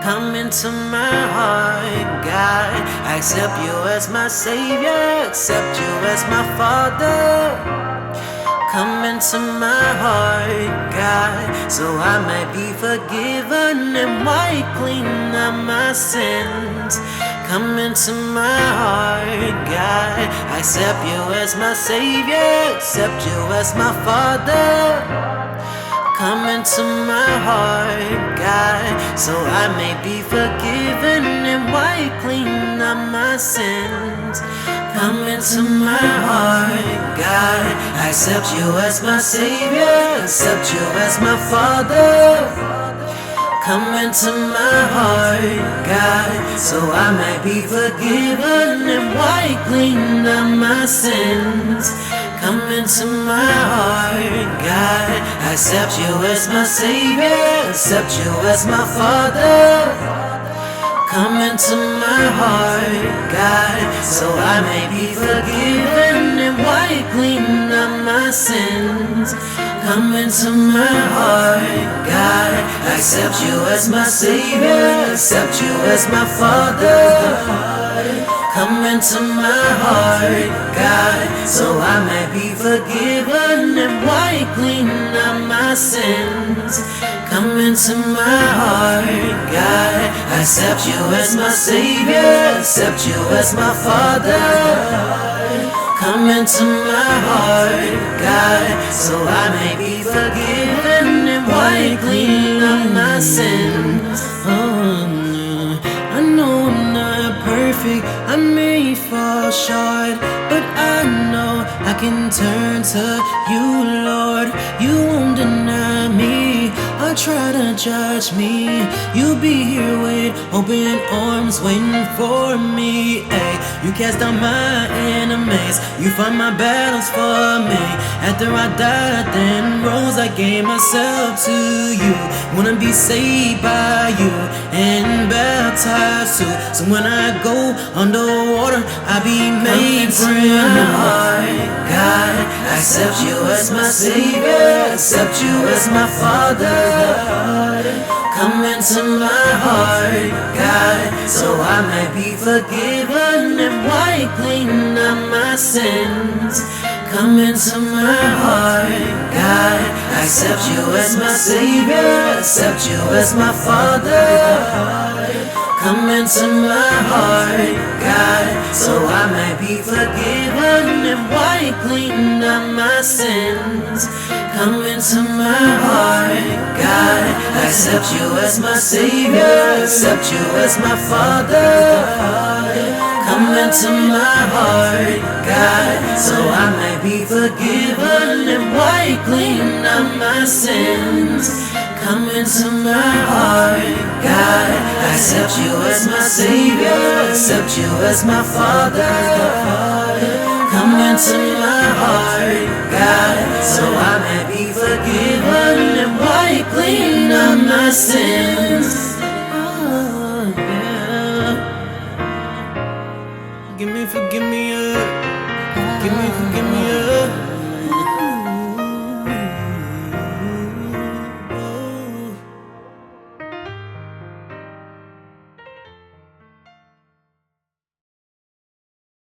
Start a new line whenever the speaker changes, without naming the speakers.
Come into my heart, God. I accept you as my Savior, accept you as my Father. Come into my heart, God, so I might be forgiven and wipe clean of my sins. Come into my heart, God. I accept you as my Savior, accept you as my Father. Come into my heart, God, so I may be forgiven and wipe clean of my sins. Come into my heart, God. I accept you as my Savior, accept you as my Father. Come into my heart, God, so I may be forgiven and wipe clean of my sins. Come into my heart, God. I accept you as my Savior, accept you as my Father. Come into my heart, God, so I may be forgiven and wipe clean of my sins. Come into my heart, God. I accept you as my Savior, accept you as my Father. Come into my heart, God, so I may be forgiven and wipe clean of my sins. Come into my heart, God. I accept you as my Savior, accept you as my Father. Come into my heart, God, so I may be forgiven and wipe clean of my sins. I know I'm not perfect, I may fall short, but I know I can turn to you, Lord. You won't deny me or try to judge me. You'll be here with open arms waiting for me. Ay, you cast out my enemies, you fight my battles for me. After I died then rose, I gave myself to you. Wanna be saved by you and baptized too. So when I go underwater, I be made brand new. God, I accept you as my Savior, accept you as my Father. Come into my heart, God, so I may be forgiven and wipe clean of my sins. Come into my heart, God. I accept you as my Savior, accept you as my Father. Come into my heart, God, so I may be forgiven and wipe clean of my sins. Come into my heart, God. I accept you as my Savior, accept you as my Father. Come into my heart, God, so I may be forgiven and wipe clean of my sins. Come into my heart, God. I accept you as my Savior, accept you as my Father. Come into my heart, God, so I may be forgiven and wipe clean of my sins.